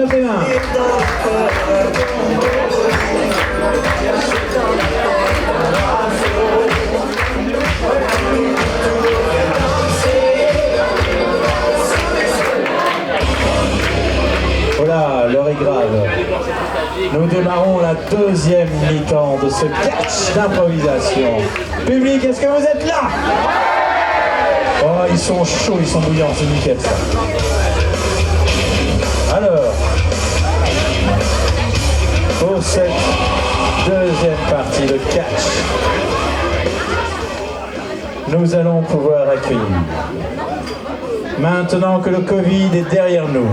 tapez main. Voilà, l'heure est grave. Nous démarrons la deuxième mi-temps de ce catch d'improvisation. Public, est-ce que vous êtes là? Oh, ils sont chauds, ils sont bouillants, c'est nickel ça. Alors, pour cette deuxième partie de catch, nous allons pouvoir accueillir, maintenant que le Covid est derrière nous,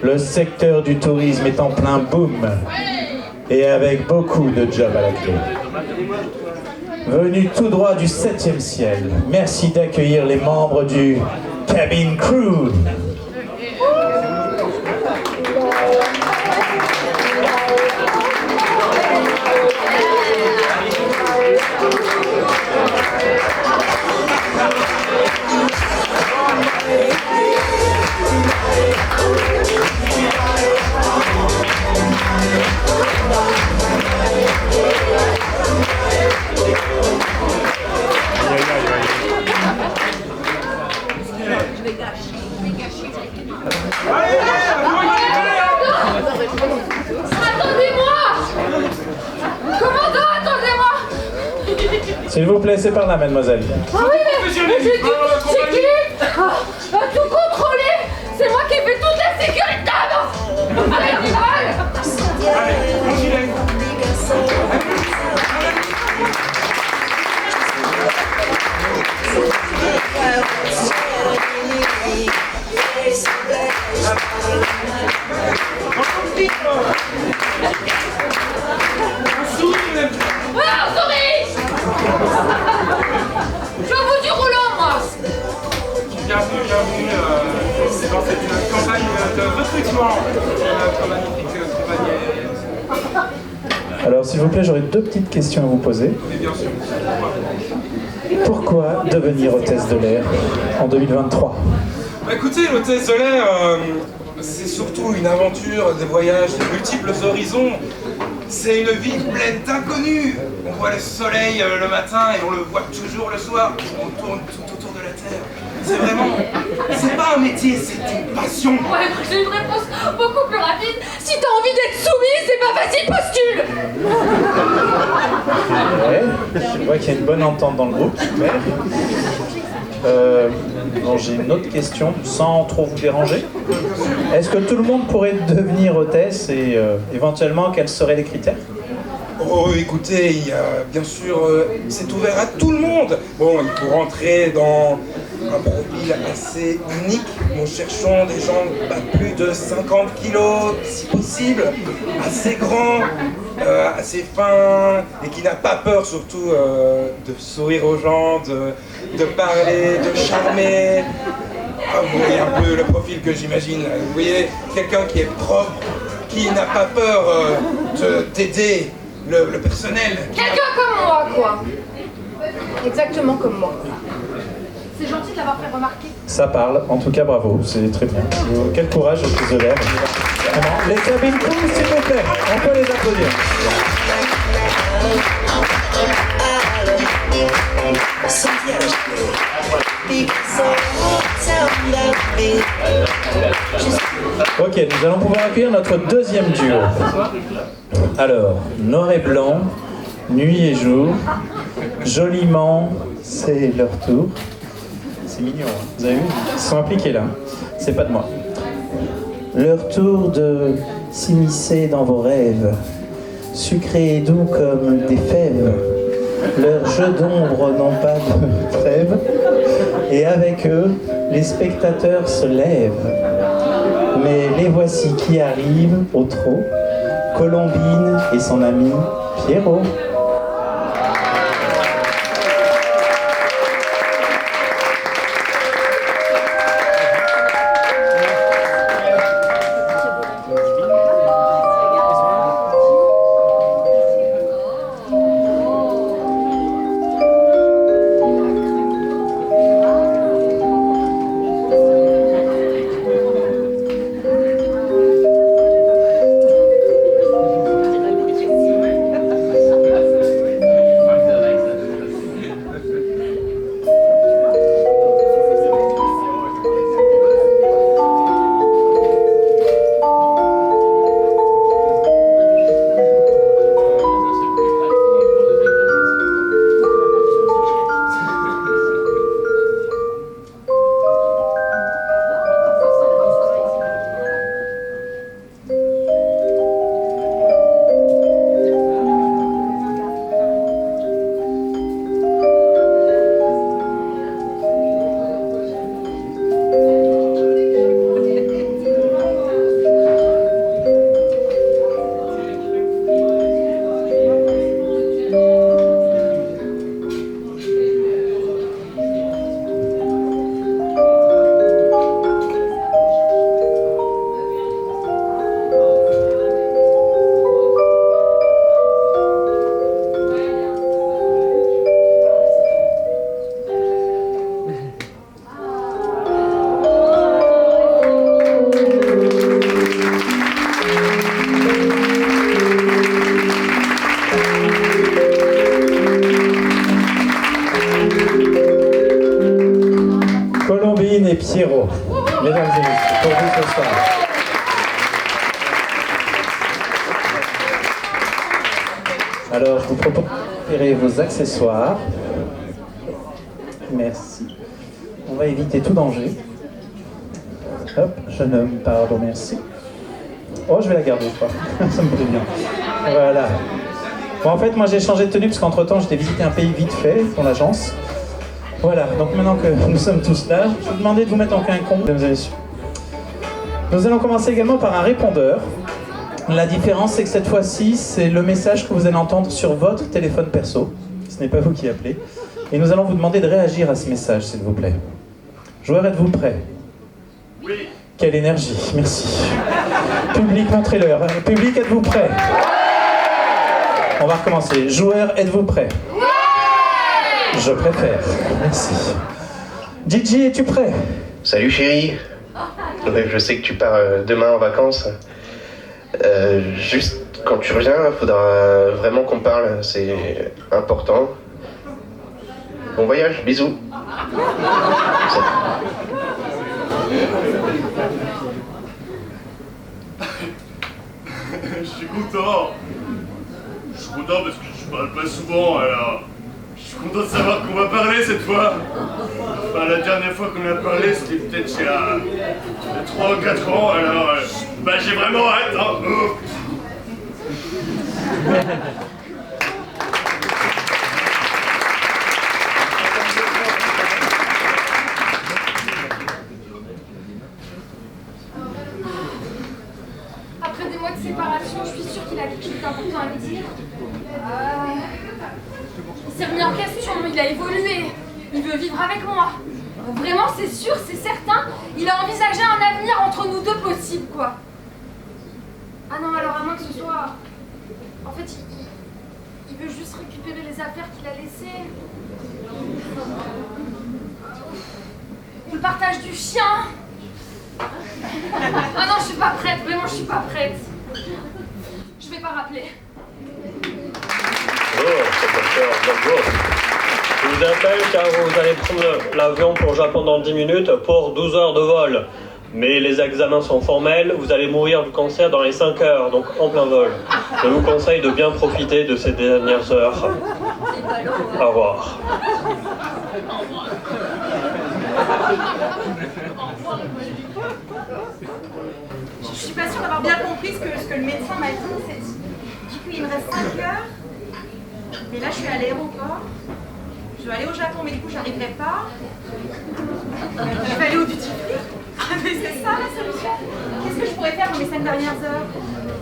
le secteur du tourisme est en plein boom et avec beaucoup de jobs à la clé. Venu tout droit du 7e ciel, merci d'accueillir les membres du Cabin Crew. S'il vous plaît, c'est par là, mademoiselle. Ah oui, mais j'ai qui tout contrôler. C'est moi qui fais toute la sécurité. Bienvenue dans cette campagne de recrutement pour magnifique compagnie. Alors, s'il vous plaît, j'aurais deux petites questions à vous poser. Mais bien sûr. Pourquoi devenir hôtesse de l'air en 2023? Bah, écoutez, l'hôtesse de l'air, c'est surtout une aventure, des voyages, de multiples horizons. C'est une vie pleine d'inconnus. On voit le soleil le matin et on le voit toujours le soir. On tourne tout autour de la Terre. C'est vraiment... C'est pas un métier, c'est une passion. Ouais, j'ai une réponse beaucoup plus rapide. Si t'as envie d'être soumis, c'est pas facile, postule. Ouais, je vois qu'il y a une bonne entente dans le groupe. Super. Bon, j'ai une autre question, sans trop vous déranger. Est-ce que tout le monde pourrait devenir hôtesse et éventuellement, quels seraient les critères? Oh, écoutez, il y a, bien sûr, c'est ouvert à tout le monde. Bon, il faut rentrer dans un profil assez unique. Nous cherchons des gens pas plus de 50 kilos, si possible, assez grands, assez fins, et qui n'a pas peur surtout de sourire aux gens, de parler, de charmer. Ah, vous voyez un peu le profil que j'imagine. Vous voyez, quelqu'un qui est propre, qui n'a pas peur d'aider le personnel. Quelqu'un comme moi, quoi. Exactement comme moi. C'est gentil de l'avoir fait remarquer. Ça parle, en tout cas bravo, c'est très bien. Quel courage, hôtesse de l'air. Vraiment. Les cabines crew, s'il vous plaît, on peut les applaudir. Ok, nous allons pouvoir accueillir notre deuxième duo. Alors, noir et blanc, nuit et jour, joliment, c'est leur tour. C'est mignon, hein. Vous avez vu? Ils sont impliqués là. C'est pas de moi. Leur tour de s'immiscer dans vos rêves, sucrés et doux comme des fèves. Leurs jeux d'ombre n'ont pas de trêve, et avec eux, les spectateurs se lèvent. Mais les voici qui arrivent au trot, Colombine et son ami Pierrot. Pauline et Pierrot. Mesdames et messieurs, pour vous ce soir. Alors, je vous propose de récupérer vos accessoires. Merci. On va éviter tout danger. Hop, jeune homme, pardon, merci. Oh, je vais la garder, je crois. Ça me plaît bien. Voilà. Bon, en fait, moi, j'ai changé de tenue parce qu'entre-temps, j'étais visité un pays vite fait, pour l'agence. Voilà, donc maintenant que nous sommes tous là, je vais vous demander de vous mettre en quincombe, mesdames et messieurs. Nous allons commencer également par un répondeur. La différence, c'est que cette fois-ci, c'est le message que vous allez entendre sur votre téléphone perso. Ce n'est pas vous qui appelez. Et nous allons vous demander de réagir à ce message, s'il vous plaît. Joueurs, êtes-vous prêts? Oui. Quelle énergie, merci. Public, montrez-leur. Public, êtes-vous prêts? On va recommencer. Joueurs, êtes-vous prêts? Je préfère, merci. Gigi, es-tu prêt? Salut chérie. Ouais, je sais que tu pars demain en vacances. Juste quand tu reviens, il faudra vraiment qu'on parle, c'est important. Bon voyage, bisous. Je suis content. Je suis content parce que je parle pas souvent, alors je suis content de savoir qu'on va parler cette fois. Enfin, la dernière fois qu'on a parlé, c'était peut-être il y a 3 ou 4 ans, alors j'ai vraiment hâte. Hein. Après des mois de séparation, je suis sûre qu'il a quelque chose d'important à me dire. Il s'est remis en question, il a évolué. Il veut vivre avec moi. Vraiment, c'est sûr, c'est certain. Il a envisagé un avenir entre nous deux possible, quoi. Ah non, alors à moins que ce soit... En fait, il veut juste récupérer les affaires qu'il a laissées. Ou le partage du chien. Ah non, je suis pas prête, vraiment, je suis pas prête. Je vais pas rappeler. Oh, c'est bravo. Je vous appelle car vous allez prendre l'avion pour le Japon dans 10 minutes pour 12 heures de vol. Mais les examens sont formels, vous allez mourir du cancer dans les 5 heures, donc en plein vol. Je vous conseille de bien profiter de ces dernières heures. Au revoir. Je suis pas sûre d'avoir bien compris ce que le médecin m'a dit. Du coup, il me reste 5 heures. Mais là, je suis à l'aéroport. Je dois aller au Japon, mais du coup, j'arriverai pas. Je vais aller au duty free. Ah, mais c'est ça la solution. Qu'est-ce que je pourrais faire dans les 5 dernières heures?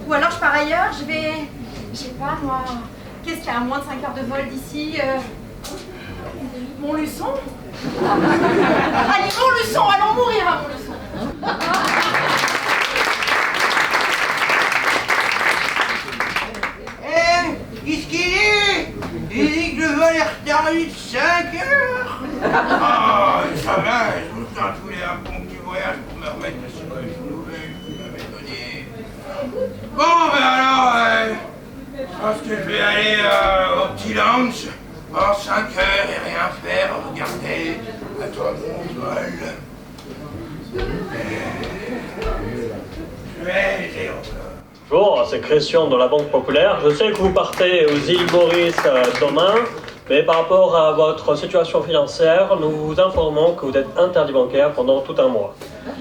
Ou alors, je pars ailleurs, je vais... Je sais pas, moi... Qu'est-ce qu'il y a à moins de 5 heures de vol d'ici Montluçon. Allez, Montluçon, allons mourir à Montluçon. Qu'est-ce qu'il est? Il dit que le vol est retardé de 5 heures. Ah, ça va, je vous sens tous les un bon petit voyage pour me remettre de ce que je nouvelle que vous m'avez donné. Bon, ben alors, je pense que je vais aller au petit lounge en 5 heures et rien faire, regarder à toi mon vol. Je vais aller encore. Bonjour, c'est Christian de la Banque Populaire. Je sais que vous partez aux îles Maurice demain, mais par rapport à votre situation financière, nous vous informons que vous êtes interdit bancaire pendant tout un mois.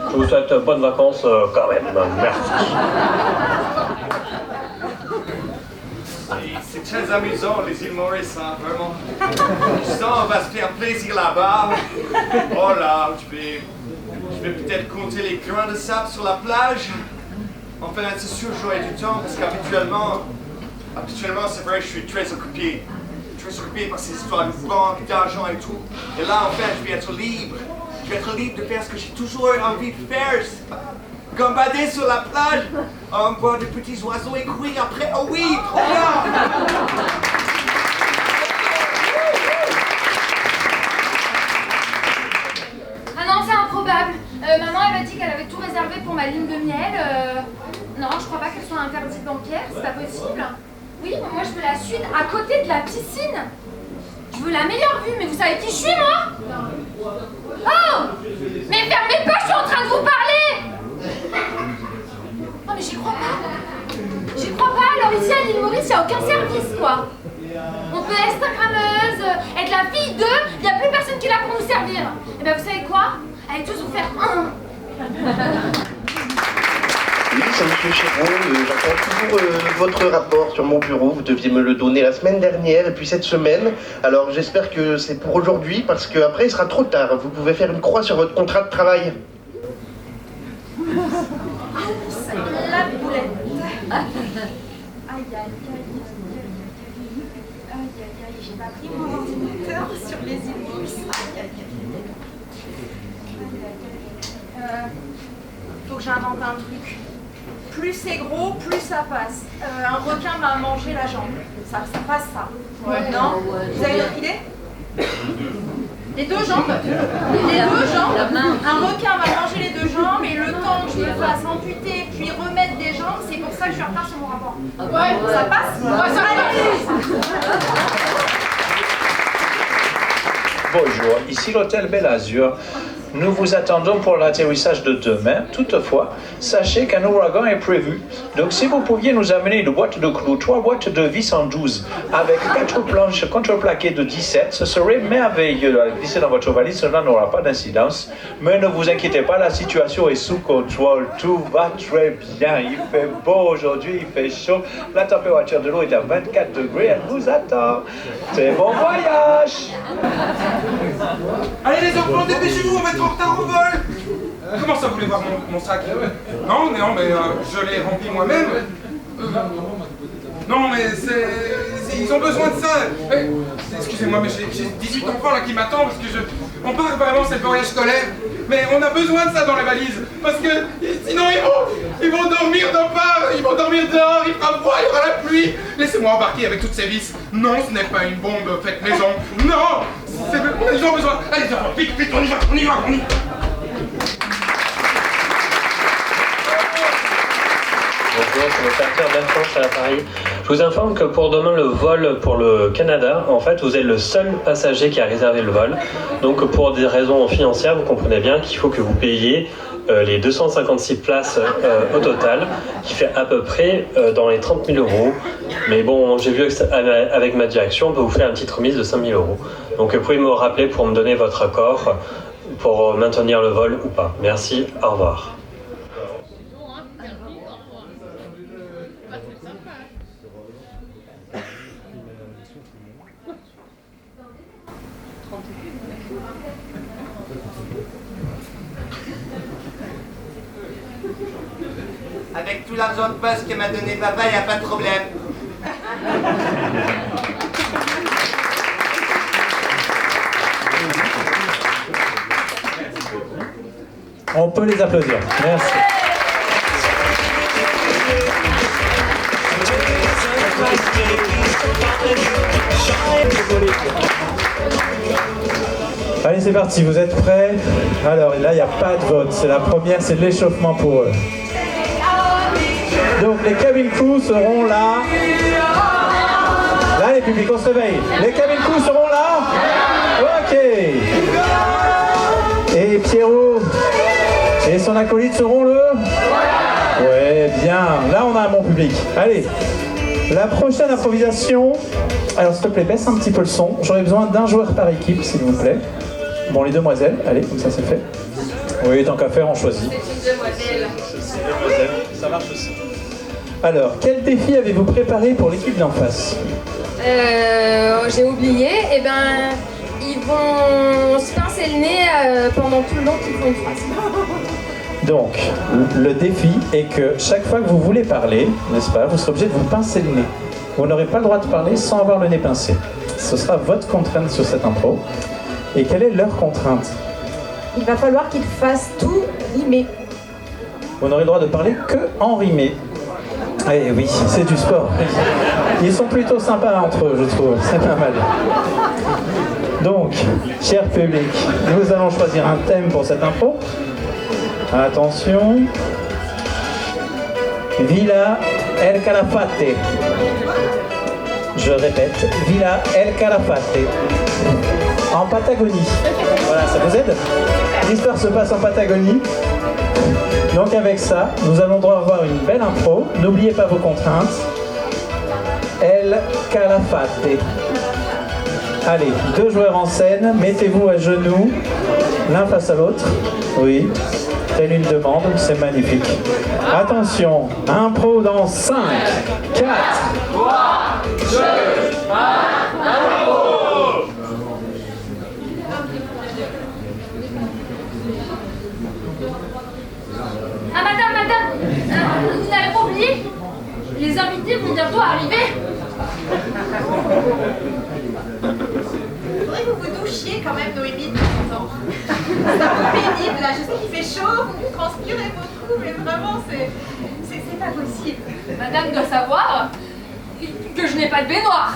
Je vous souhaite bonnes vacances quand même. Merci. C'est très amusant les îles Maurice, hein, vraiment. Je sens on va se faire plaisir là-bas. Oh là, je vais peut-être compter les grains de sable sur la plage. Enfin, c'est sûr, j'aurai du temps parce qu'habituellement, c'est vrai que je suis très occupé. Très occupé par ces histoires de banque, d'argent et tout. Et là, en fait, je vais être libre. Je vais être libre de faire ce que j'ai toujours envie de faire. Gambader sur la plage, voir des petits oiseaux et courir après. Oh oui, trop bien! Ah non, c'est improbable. Maman, elle m'a dit qu'elle avait tout réservé pour ma ligne de miel. Non, je crois pas qu'elle soit interdite bancaire, c'est pas possible. Oui, moi je veux la suite à côté de la piscine. Je veux la meilleure vue, mais vous savez qui je suis, moi? Oh! Mais il n'y a aucun service, quoi. On peut être Instagrammeuse, être la fille d'eux, il n'y a plus personne qui est là pour nous servir. Et ben vous savez quoi? Allez tous vous faire un. Oui, c'est monsieur Chéreau, j'attends toujours votre rapport sur mon bureau, vous deviez me le donner la semaine dernière et puis cette semaine, alors j'espère que c'est pour aujourd'hui parce qu'après il sera trop tard, vous pouvez faire une croix sur votre contrat de travail. La boulette. Aïe, aïe, aïe. J'ai pas pris mon ordinateur sur les inbox. Aïe, aïe, aïe. Faut que j'invente un truc. Plus c'est gros, plus ça passe. Un requin m'a mangé la jambe. Ça passe ça. Ouais. Non? Vous avez une autre idée? Les deux jambes. Les deux jambes. Un requin m'a mangé les deux jambes et le temps que je me fasse amputer puis remettre des jambes, c'est pour ça que je suis en retard sur mon rapport. Ouais. Ça passe? Ouais, ça passe. Bonjour, ici l'hôtel Bel Azur. Nous vous attendons pour l'atterrissage de demain. Toutefois, sachez qu'un ouragan est prévu. Donc si vous pouviez nous amener une boîte de clous, 3 boîtes de vis en 12, avec 4 planches contreplaquées de 17, ce serait merveilleux. À glisser dans votre valise, cela n'aura pas d'incidence. Mais ne vous inquiétez pas, la situation est sous contrôle. Tout va très bien. Il fait beau aujourd'hui, il fait chaud. La température de l'eau est à 24 degrés. Elle vous attend. C'est bon voyage. Allez les enfants, dépêchez-vous, on va être en retard au vol. Comment ça, vous voulez voir mon sac? Non, mais je l'ai rempli moi-même. Non, mais ils ont besoin de ça. Excusez-moi, mais j'ai 18 enfants là qui m'attendent parce que on part vraiment, c'est le voyage scolaire. Mais on a besoin de ça dans la valise. Parce que sinon ils vont dormir ils vont dormir dehors, il fera froid, il y aura la pluie. Laissez-moi embarquer avec toutes ces vis. Non, ce n'est pas une bombe faite maison. Non, ils ont besoin. Allez, les enfants, vite, on y va. Bonjour, c'est le facteur d'Air France à l'appareil. Je vous informe que pour demain, le vol pour le Canada, en fait, vous êtes le seul passager qui a réservé le vol. Donc, pour des raisons financières, vous comprenez bien qu'il faut que vous payiez les 256 places au total, qui fait à peu près dans les 30 000 euros. Mais bon, j'ai vu avec ma direction, on peut vous faire une petite remise de 5 000 euros. Donc, vous pouvez me rappeler pour me donner votre accord pour maintenir le vol ou pas. Merci, au revoir. Avec tout l'argent de poste que m'a donné papa, il n'y a pas de problème. On peut les applaudir. Merci. Allez, c'est parti, vous êtes prêts? Alors là, il n'y a pas de vote. C'est la première, c'est de l'échauffement pour eux. Donc les cabin crew seront là. Là, les publics, on se réveille. Les cabin crew seront là. Ok. Et Pierrot et son acolyte seront le... Ouais, bien. Là, on a un bon public. Allez. La prochaine improvisation... Alors, s'il te plaît, baisse un petit peu le son. J'aurais besoin d'un joueur par équipe, s'il vous plaît. Bon, les demoiselles. Allez, comme ça, c'est fait. Oui, tant qu'à faire, on choisit. C'est une demoiselle. Ça marche aussi. Alors, quel défi avez-vous préparé pour l'équipe d'en face? J'ai oublié. Eh ben, ils vont se pincer le nez pendant tout le long qu'ils font une phrase. Donc, le défi est que chaque fois que vous voulez parler, n'est-ce pas, vous serez obligé de vous pincer le nez. Vous n'aurez pas le droit de parler sans avoir le nez pincé. Ce sera votre contrainte sur cette impro. Et quelle est leur contrainte? Il va falloir qu'ils fassent tout rimer. Vous n'aurez le droit de parler que en rimé. Eh oui, c'est du sport. Ils sont plutôt sympas entre eux, je trouve. C'est pas mal. Donc, cher public, nous allons choisir un thème pour cette impro. Attention. Villa El Calafate. Je répète, Villa El Calafate. En Patagonie. Voilà, ça vous aide? L'histoire se passe en Patagonie. Donc avec ça, nous allons avoir une belle impro. N'oubliez pas vos contraintes. El Calafate. Allez, 2 joueurs en scène, mettez-vous à genoux, l'un face à l'autre. Oui, telle une demande, c'est magnifique. Attention, impro dans 5, 4, 3, 2, 1, impro! Ah madame, vous n'avez pas oublié? Les invités vont bientôt arriver. Faudrait que vous vous douchiez quand même, Noémie, de temps en temps. C'est un peu pénible, là. Je sais qu'il fait chaud, vous transpirez beaucoup, mais vraiment, c'est pas possible. Madame doit savoir que je n'ai pas de baignoire.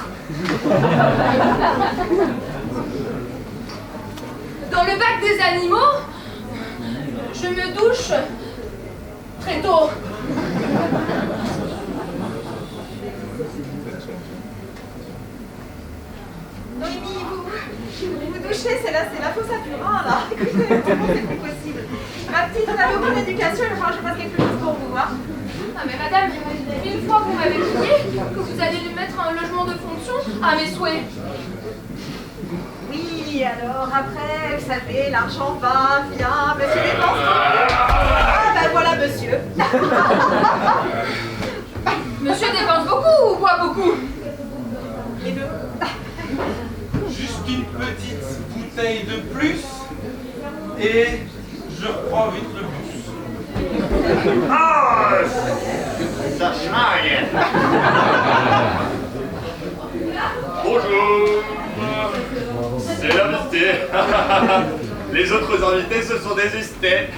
Dans le bac des animaux, je me douche très tôt. Noémie, vous douchez, c'est la fausse à purin, là. Écoutez, vraiment, c'est pas possible. Ma petite, on avait aucune éducation, il va falloir que je fasse quelque chose pour vous, hein. Ah mais madame, une fois vous m'avez dit que vous allez lui mettre un logement de fonction à mes souhaits. Oui, alors après, vous savez, l'argent va, vient, monsieur dépense. Ah ben voilà, monsieur. Monsieur dépense beaucoup ou boit beaucoup? Les deux. Juste une petite bouteille de plus et je reprends vite le bus. Ah, ça schlingue. Bonjour. C'est l'invité. Les autres invités, ce sont des esthètes.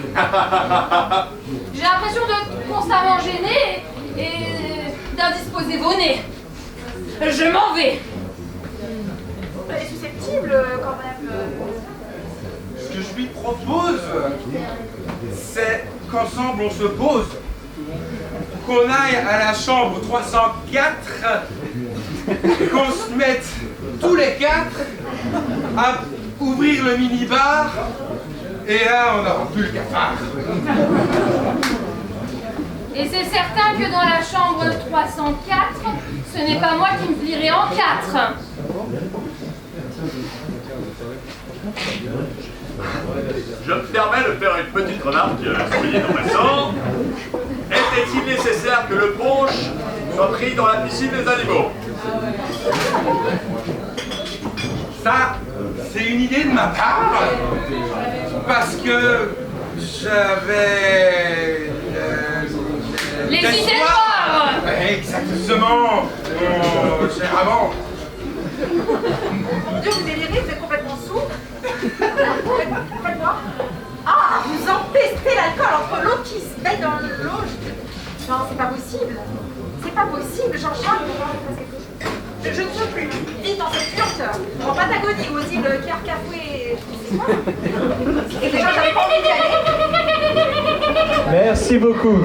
J'ai l'impression de constamment gêner et d'indisposer vos nez. Je m'en vais. Elle est susceptible quand même. Ce que je lui propose, c'est qu'ensemble on se pose, qu'on aille à la chambre 304, qu'on se mette tous les 4 à ouvrir le mini-bar, et là on n'aura plus le cafard. Et c'est certain que dans la chambre 304, ce n'est pas moi qui me plierai en 4. Je me permets de faire une petite remarque, soulignée dans ma sang. Était-il nécessaire que le punch soit pris dans la piscine des animaux? Ça, c'est une idée de ma part, parce que j'avais... Les idées noires. Exactement. Avant. Mon Dieu, vous délirez, vous êtes complètement sourd. Faites-moi. Ah, vous empestez l'alcool entre l'eau qui se baigne dans l'eau. Non, c'est pas possible. C'est pas possible, Jean-Charles, il faut que je fasse quelque chose. Je ne peux plus. Vite dans cette furte. En Patagonie, aux îles Kerkafoué. Et déjà, j'avais pas envie d'y aller. Merci beaucoup.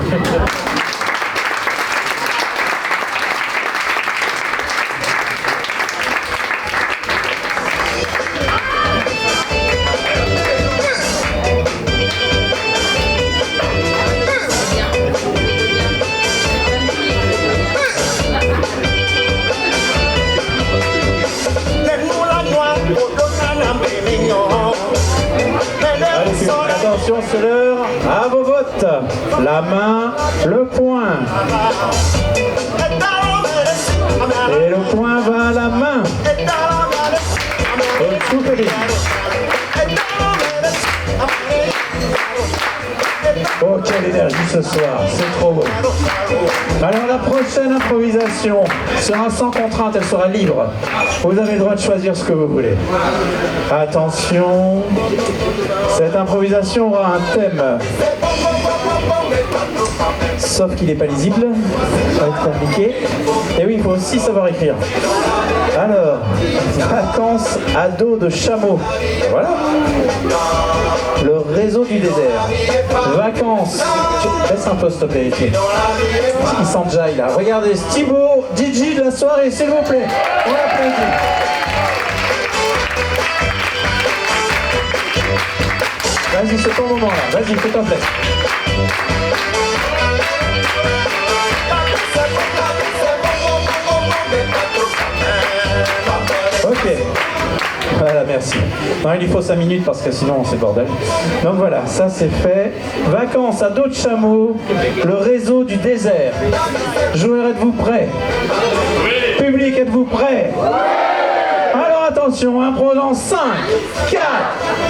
Attention, c'est l'heure. À vos votes. La main, le poing. Et le poing va à la main. Au souffle. Oh, quelle énergie ce soir, c'est trop beau. Alors la prochaine improvisation sera sans contrainte, elle sera libre. Vous avez le droit de choisir ce que vous voulez. Attention, cette improvisation aura un thème. Sauf qu'il n'est pas lisible, ça va être compliqué. Et oui, il faut aussi savoir écrire. Alors, vacances à dos de chameau. Voilà. Le réseau du désert. Vacances. Laisse un peu stopper. Il s'enjaille là. Regardez, Thibaut, DJ de la soirée, s'il vous plaît. On l'applaudit. Vas-y, c'est ton moment là. Vas-y, s'il te plaît. Ok. Voilà, merci. Non, il lui faut 5 minutes parce que sinon c'est bordel. Donc voilà, ça c'est fait. Vacances à dos de chameau, le réseau du désert. Joueurs, êtes-vous prêts? Oui. Public, êtes-vous prêts? Oui. Alors attention, impro dans 5, 4,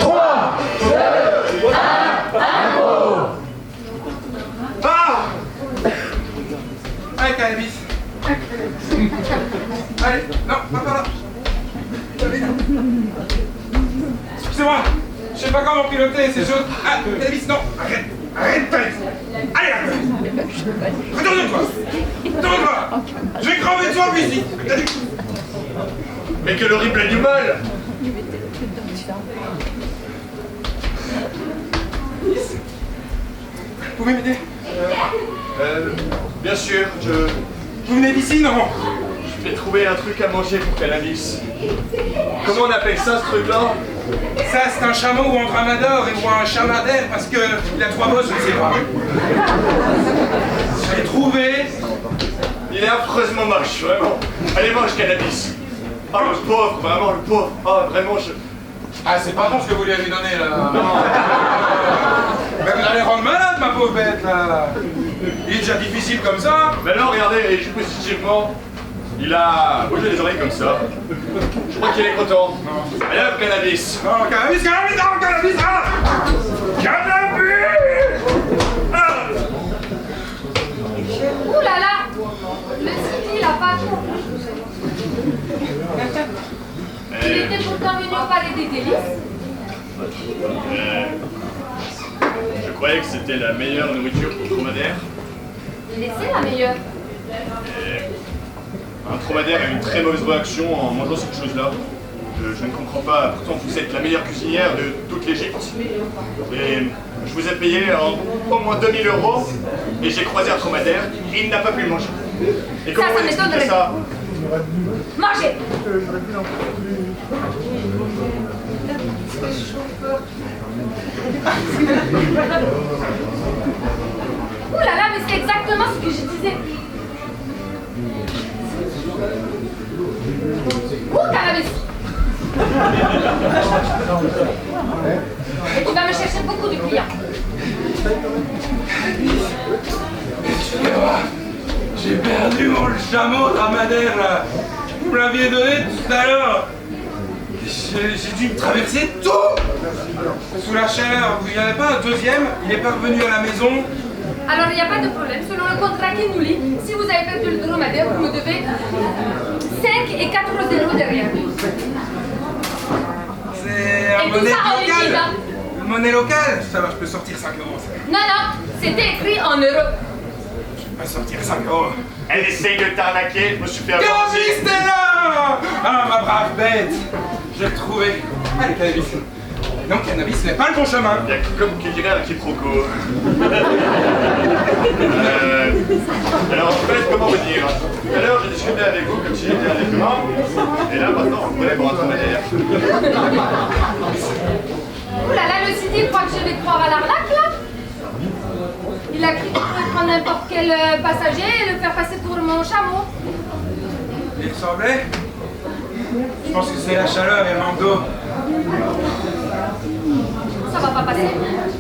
3, 2, 1, impro. Ah! Allez, cannabis. Allez, non, pas par là. Excusez-moi, je sais pas comment piloter ces choses. Ah, cannabis, non, arrête, arrête, arrête. Allez, arrête. Retourne-toi. Retourne-toi. Je vais crever de soif ici. Mais quel horrible animal! Vous pouvez m'aider? Bien sûr, Vous venez d'ici, non? je vais trouver un truc à manger pour Cannabis. Comment on appelle ça, ce truc-là? Ça, c'est un chameau ou un dromadaire ou un chamadaire parce qu'il a 3 bosses, je ne sais pas. Je l'ai trouvé. Il est affreusement moche, vraiment. Allez, mange Cannabis. Oh, le pauvre, vraiment, le pauvre. Oh, vraiment, Ah, c'est pas bon ce que vous lui avez donné, là. Mais vous allez rendre malade, ma pauvre bête, là. Il est déjà difficile comme ça. Maintenant, regardez, et je positivement, il a bougé les oreilles comme ça. Je crois qu'il est content. Allez hop, Cannabis. Non, cannabis, cannabis, non, cannabis, ah! Cannabis! Ah! Ouh là là, le Sidi, il a pas tout. Il était pourtant venu au palais des délices. Je croyais que c'était la meilleure nourriture pour dromadaire. Mais c'est la meilleure. Un dromadaire a une très mauvaise réaction en mangeant cette chose-là. Je ne comprends pas. Pourtant, vous êtes la meilleure cuisinière de toute l'Égypte. Et je vous ai payé au moins 2000 € et j'ai croisé un dromadaire et il n'a pas pu le manger. Et comment vous expliquez ça? Mangez. Ouh là là, mais c'est exactement ce que je disais. Ouh, Cannabis. Et tu vas me chercher beaucoup de clients. J'ai perdu mon chameau dromadaire, là. Vous me l'aviez donné tout à l'heure. J'ai dû traverser tout sous la chaleur. Vous n'y avait pas un deuxième? Il n'est pas revenu à la maison. Alors, il n'y a pas de problème. Selon le contrat qui nous lie, si vous avez perdu le dromadaire, vous me devez 5 et 4 € derrière. C'est un Et tout monnaie ça en liquide, locale. hein. Une monnaie locale? Ça va, je peux sortir 5 €. Non, non, c'était écrit en euros. Je peux sortir 5 €. Elle essaye de t'arnaquer, je me suis fait avoir. Cannabis, t'es là! Ah, ma brave bête! Je l'ai retrouvé. Allez, Cannabis. Non, Cannabis n'est pas le bon chemin. Il y a comme qui dirait un quiproquo. Alors, en fait, comment vous dire? Tout à l'heure, j'ai discuté avec vous comme si j'étais avec moi. Et là, maintenant, vous prenez pour un dromadaire. Ouh là là, le Sidi croit que je vais croire à l'arnaque, là. Il a cru qu'il pouvait prendre n'importe quel passager et le faire passer pour mon chameau. Il ressemblait? Je pense que c'est la chaleur et le manque d'eau. Ça va pas passer.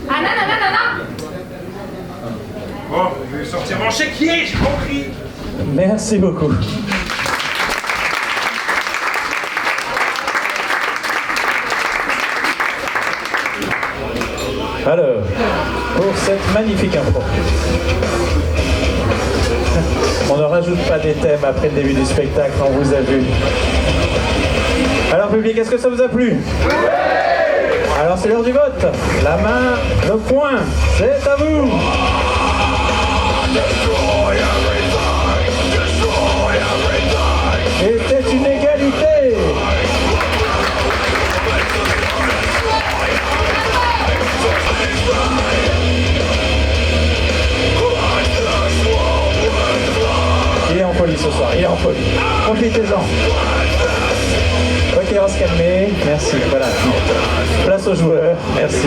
Ah non, non, non, non, non. Bon, je vais sortir mon chéquier, j'ai compris. Merci beaucoup. Alors, pour cette magnifique impro, on ne rajoute pas des thèmes après le début du spectacle, on vous a vu. Alors public, est-ce que ça vous a plu? Oui. Alors c'est l'heure du vote. La main, le point, c'est à vous. C'était une égalité. Il est en folie ce soir, il est en folie. Profitez-en. Ok, on va se calmer. Merci. Voilà. Place aux joueurs. Merci.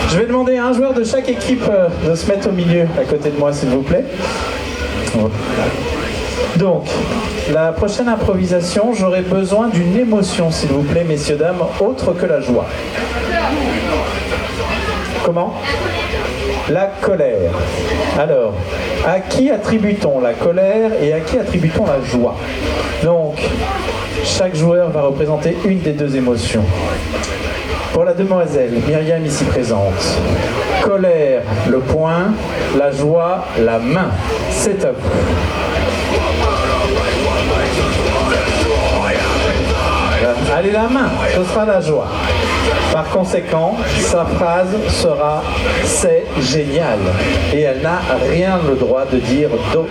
Je vais demander à un joueur de chaque équipe de se mettre au milieu, à côté de moi, s'il vous plaît. Donc, la prochaine improvisation, j'aurai besoin d'une émotion, s'il vous plaît, messieurs, dames, autre que la joie. Comment ? La colère. Alors, à qui attribue-t-on la colère et à qui attribue-t-on la joie? Donc, chaque joueur va représenter une des deux émotions. Pour la demoiselle Myriam ici présente, colère, le poing, la joie, la main. C'est à vous. Allez, la main, ce sera la joie. Par conséquent, sa phrase sera « c'est génial » et elle n'a rien le droit de dire d'autre.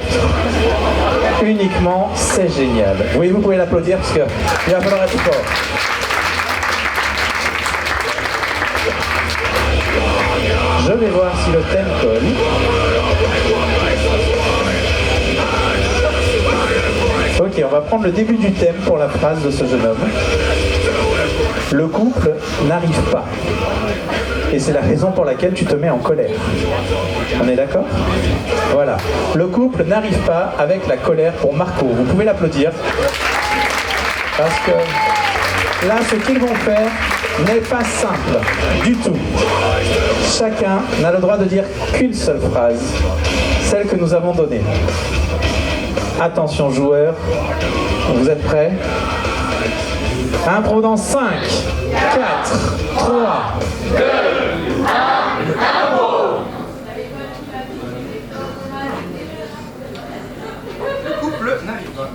Uniquement « c'est génial ». Oui, vous pouvez l'applaudir parce qu'il va falloir être fort. Je vais voir si le thème colle. Ok, on va prendre le début du thème pour la phrase de ce jeune homme. Le couple n'arrive pas. Et c'est la raison pour laquelle tu te mets en colère. On est d'accord? Voilà. Le couple n'arrive pas avec la colère pour Marco. Vous pouvez l'applaudir. Parce que là, ce qu'ils vont faire n'est pas simple du tout. Chacun n'a le droit de dire qu'une seule phrase, celle que nous avons donnée. Attention joueurs, vous êtes prêts? Impro dans 5, 4, 3, 2, 1, impro! Le couple n'arrive pas.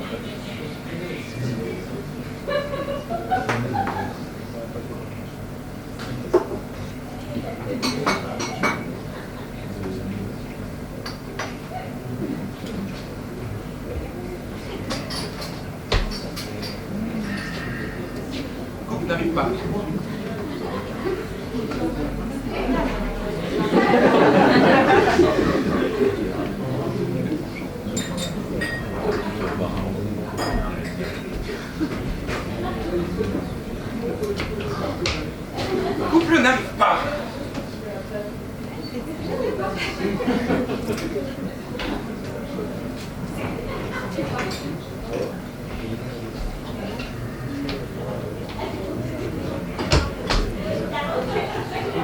N'arrive pas. Le couple n'arrive pas.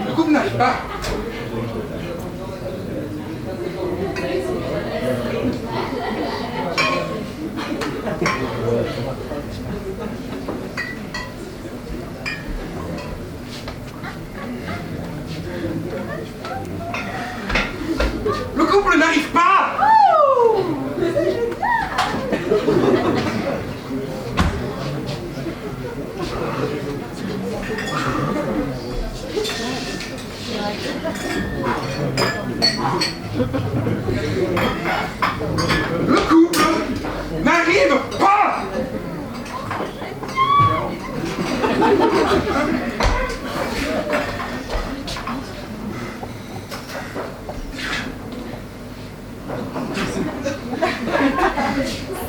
Le couple n'arrive pas. Le couple n'arrive pas. Le couple n'arrive pas.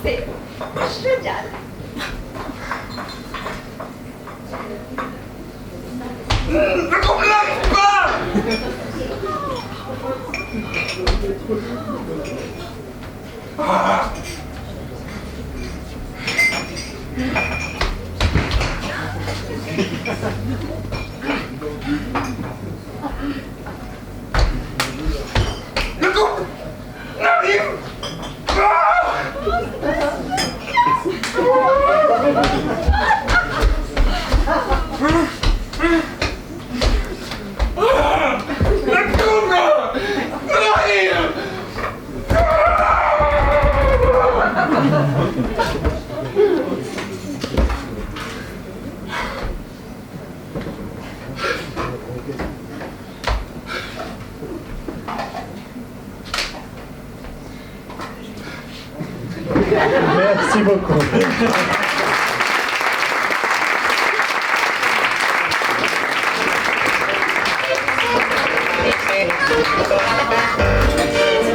C'est génial. Le couple n'arrive pas. Ah. Le couple n'arrive Merci beaucoup.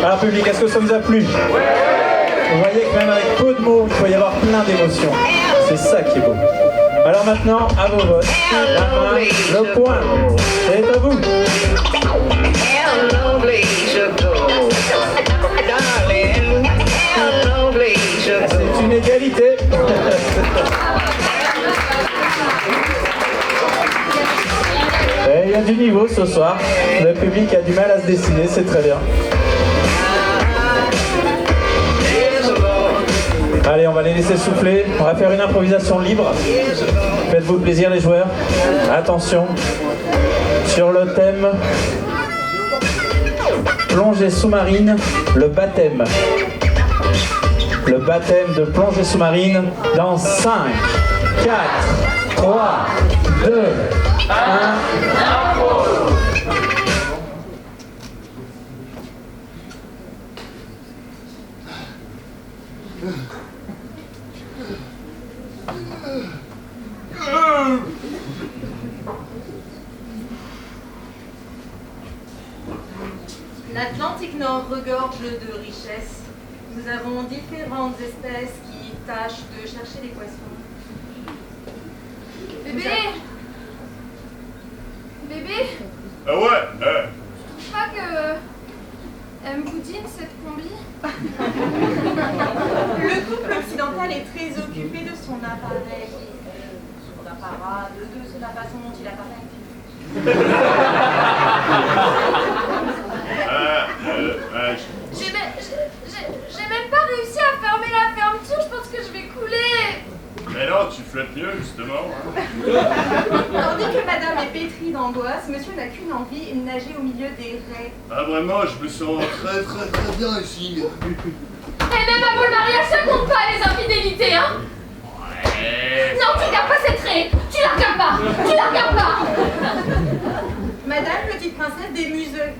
Alors public, est-ce que ça vous a plu? Vous voyez que même avec peu de mots, il faut y avoir plein d'émotions. C'est ça qui est beau. Alors maintenant, à vos votes, la main, le poing. C'est à vous. C'est une égalité. ce soir. Le public a du mal à se décider, c'est très bien. Allez, on va les laisser souffler. On va faire une improvisation libre. Faites-vous plaisir les joueurs. Attention. Sur le thème plongée sous-marine, le baptême. Le baptême de plongée sous-marine dans 5, 4, 3, 2, 1. L'Atlantique Nord regorge de richesses. Nous avons différentes espèces qui tâchent de chercher les poissons. Bébé! Bébé? Ah ouais, Je trouve pas que... elle me boudine cette combi. Le couple occidental est très occupé de son appareil. Son apparat, de la façon dont il apparaît. J'ai même pas réussi à fermer la fermeture, je pense que je vais couler. Mais non, tu flottes mieux, justement. Tandis que madame est pétrie d'angoisse, monsieur n'a qu'une envie, nager au milieu des raies. Ah, vraiment, je me sens très bien ici. Et même avant le mariage, ça compte pas les infidélités, hein? Non, tu regardes pas cette raie. Tu la regardes pas. Tu la regardes pas. Madame, petite princesse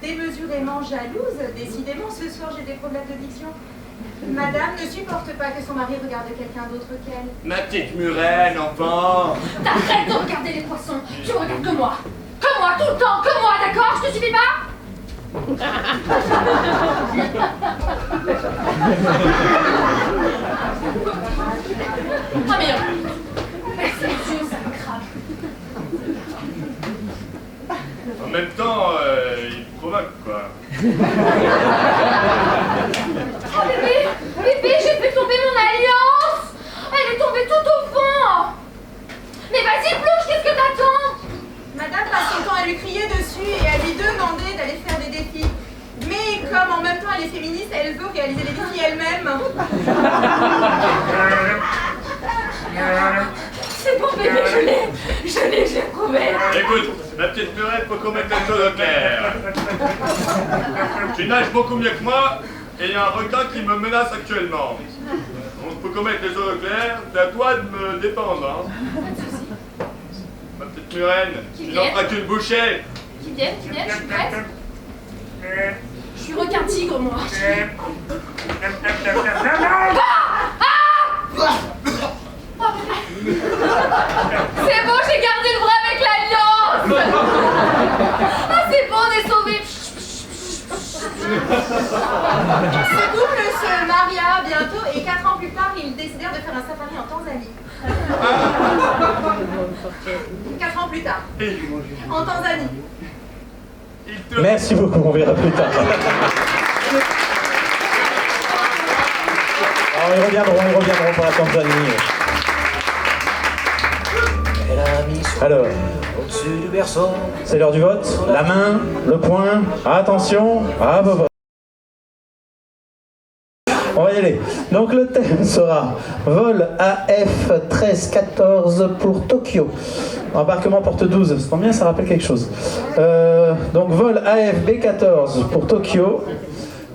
démesurément jalouse, décidément ce soir j'ai des problèmes de diction. Madame ne supporte pas que son mari regarde quelqu'un d'autre qu'elle. Ma petite murène, enfin. T'arrêtes de regarder les poissons. Tu regardes que moi. Que moi, tout le temps. Que moi, d'accord? Je te suffis pas? Ah mais c'est sûr, ça me crame. En même temps, il provoque, quoi. Oh bébé, bébé, j'ai fait tomber mon alliance. Elle est tombée tout au fond. Mais vas-y, plonge, qu'est-ce que t'attends? Madame passe son temps à lui crier dessus et à lui demander d'aller faire des défis. Mais comme en même temps elle est féministe, elle veut réaliser les défis elle-même. C'est bon bébé, j'ai trouvé. Écoute, ma petite murène, faut qu'on mette les choses au clair. Tu nages beaucoup mieux que moi, et il y a un requin qui me menace actuellement. Donc faut qu'on mette les choses au clair, c'est à toi de me défendre, hein. Ma petite murène, tu n'en feras qu'une bouchée. Qui viennent, je suis prête. Je suis requin-tigre, moi. C'est bon, j'ai gardé le bras avec l'alliance. Ah, c'est bon, on est sauvés. Ce couple se maria bientôt et 4 ans plus tard, ils décidèrent de faire un safari en Tanzanie. 4 ans plus tard. En Tanzanie. Merci beaucoup, on verra plus tard. Alors, ils reviendront pour la Tanzanie. Alors, c'est l'heure du vote. La main, le poing. Attention, à vos votes. On va y aller. Donc le thème sera vol AF 1314 pour Tokyo. Embarquement porte 12. C'est combien? Ça rappelle quelque chose. Donc vol AF B14 pour Tokyo.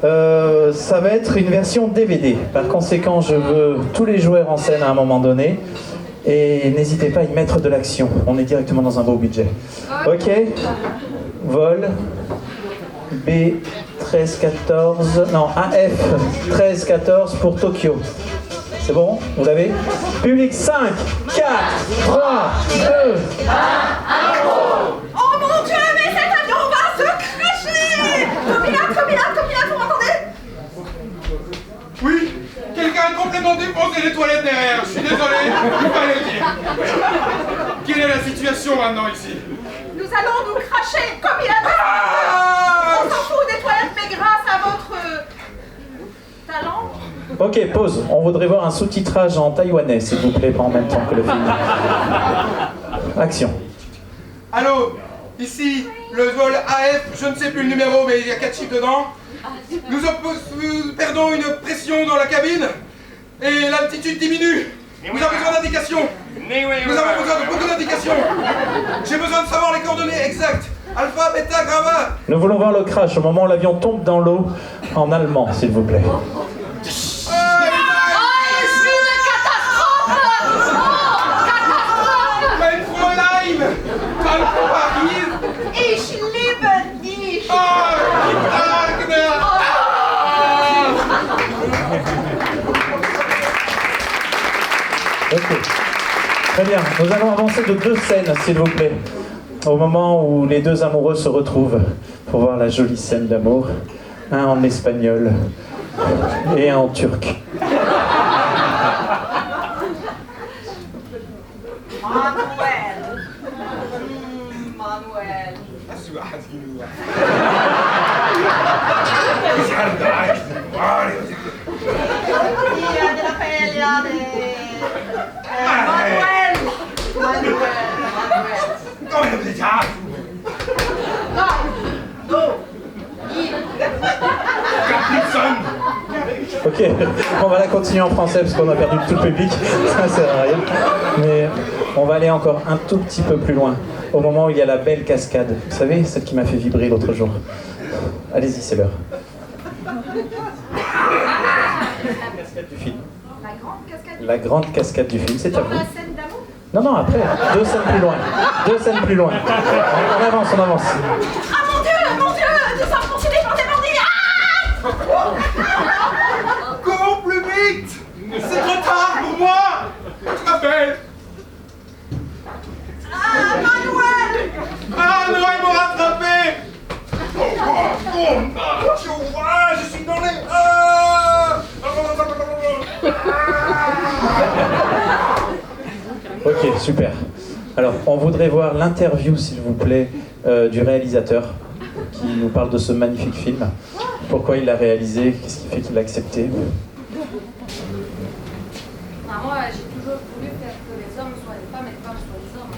Ça va être une version DVD. Par conséquent, je veux tous les joueurs en scène à un moment donné. Et n'hésitez pas à y mettre de l'action. On est directement dans un beau budget. Ok. Vol B1314. Non, AF 1314 pour Tokyo. C'est bon? Vous l'avez? Public 5, 4, 3, 2, 1. Oh mon Dieu, mais cet avion va se cracher! Copilote, vous m'entendez? Oui, quelqu'un a complètement défoncé les toilettes derrière. Je suis désolé, il fallait le dire. Quelle est la situation maintenant ici? Nous allons nous cracher, copilote! On s'en fout des toilettes, mais grâce à votre talent. Ok, pause. On voudrait voir un sous-titrage en taïwanais, s'il vous plaît, pas en même temps que le film. Action. Allô, ici, le vol AF, je ne sais plus le numéro, mais il y a 4 chiffres dedans. Nous perdons une pression dans la cabine et l'altitude diminue. Nous avons besoin d'indications. Nous avons besoin de beaucoup d'indications. J'ai besoin de savoir les coordonnées exactes. Alpha, bêta, grava. Nous voulons voir le crash au moment où l'avion tombe dans l'eau en allemand, s'il vous plaît. Mein Fräulein, kann Paris. Ich liebe dich. Wagner. Ok. Très bien. Nous allons avancer de 2 scènes, s'il vous plaît. Au moment où les 2 amoureux se retrouvent pour voir la jolie scène d'amour. Un en espagnol et un en turc. Manuel. Manuel. Via della pelle Manuel. Manuel. Come non si sa? Ok, on va la continuer en français parce qu'on a perdu tout le public, ça sert à rien. Mais on va aller encore un tout petit peu plus loin, au moment où il y a la belle cascade. Vous savez, celle qui m'a fait vibrer l'autre jour. Allez-y, c'est l'heure. Cascade du film. La grande cascade. La grande cascade du film, c'est à Dans vous. la scène d'amour. Non, non, après, 2 scènes plus loin. 2 scènes plus loin. On avance, on avance. Ah mon Dieu, tout ça pour se défendre Cours plus vite. C'est trop tard pour moi. Tu m'appelles. Ah, Manuel. Ah non, ils m'ont rattrapé. Je suis dans les... Ok, super. Alors, on voudrait voir l'interview, s'il vous plaît, du réalisateur qui nous parle de ce magnifique film. Pourquoi il l'a réalisé, qu'est-ce qui fait qu'il l'a accepté. Moi, j'ai toujours voulu faire que les hommes soient les femmes et les femmes soient les hommes.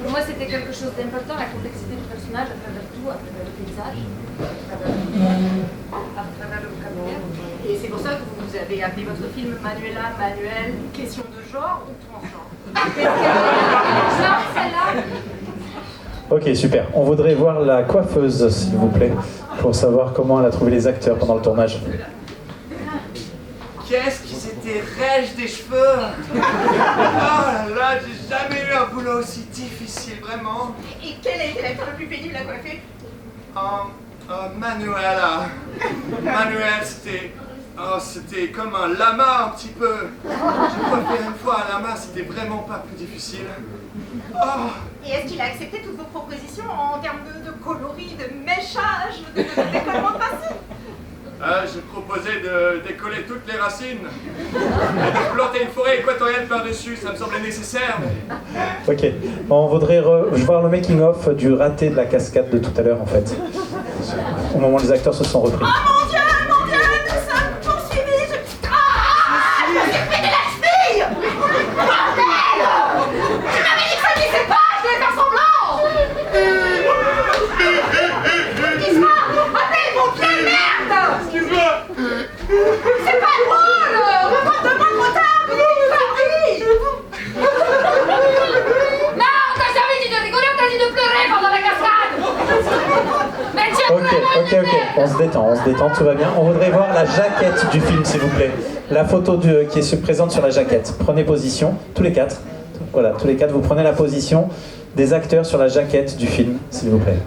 Pour moi, c'était quelque chose d'important, la complexité du personnage à travers tout, à travers le paysage, à travers le vocabulaire. Et c'est pour ça que vous avez appelé votre film Manuela, Manuel, question de genre ou transgenre? Genre, celle-là. Ok, super. On voudrait voir la coiffeuse, s'il vous plaît, pour savoir comment elle a trouvé les acteurs pendant le tournage. Qu'est-ce qui s'était rêche des cheveux. Oh là là, j'ai jamais eu un boulot aussi difficile, vraiment. Et quel a été l'acteur le plus pénible à coiffer? Manuela. Manuel, c'était comme un lama un petit peu. J'ai coiffé une fois un lama, c'était vraiment pas plus difficile. Oh. Et est-ce qu'il a accepté toutes vos propositions en termes de coloris, de méchage, de décollement de racines? Je proposais de décoller toutes les racines et de planter une forêt équatorienne par-dessus, ça me semblait nécessaire. Mais... Ok, on voudrait voir le making-of du raté de la cascade de tout à l'heure, en fait. Au moment où les acteurs se sont repris. Oh mon Dieu, nous sommes poursuivis! Je me suis fait de la cheville! Bordel! Tu m'avais dit que ça glissait pas, je devais faire semblant! Dis-moi, appelle mon pied, merde! Excuse-moi. C'est pas drôle! Reporte-moi trop tard, mais c'est Non, on t'a jamais dit de rigoler, on t'a dit de pleurer pendant la cascade. Mais tu as Ok, on se détend, tout va bien. On voudrait voir la jaquette du film, s'il vous plaît. La photo qui est présente sur la jaquette. Prenez position, tous les 4. Voilà, tous les 4, vous prenez la position des acteurs sur la jaquette du film, s'il vous plaît.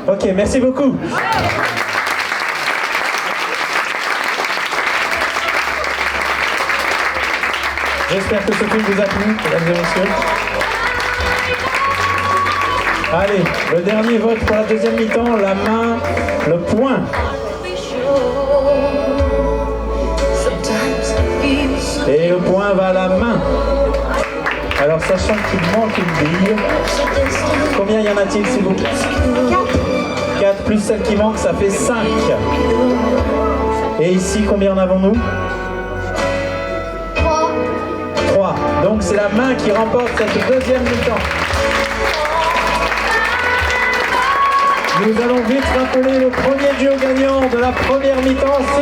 Ok, merci beaucoup. J'espère que ce film vous a plu, mesdames et messieurs. Allez, le dernier vote pour la deuxième mi-temps, la main, le point. Et le point va à la main. Alors sachant qu'il manque une bille, combien y en a-t-il s'il vous plaît? 4 plus celle qui manque, ça fait 5. Et ici, combien en avons-nous? 3. Donc c'est la main qui remporte cette deuxième mi-temps. Nous allons vite rappeler le premier duo gagnant de la première mi-temps.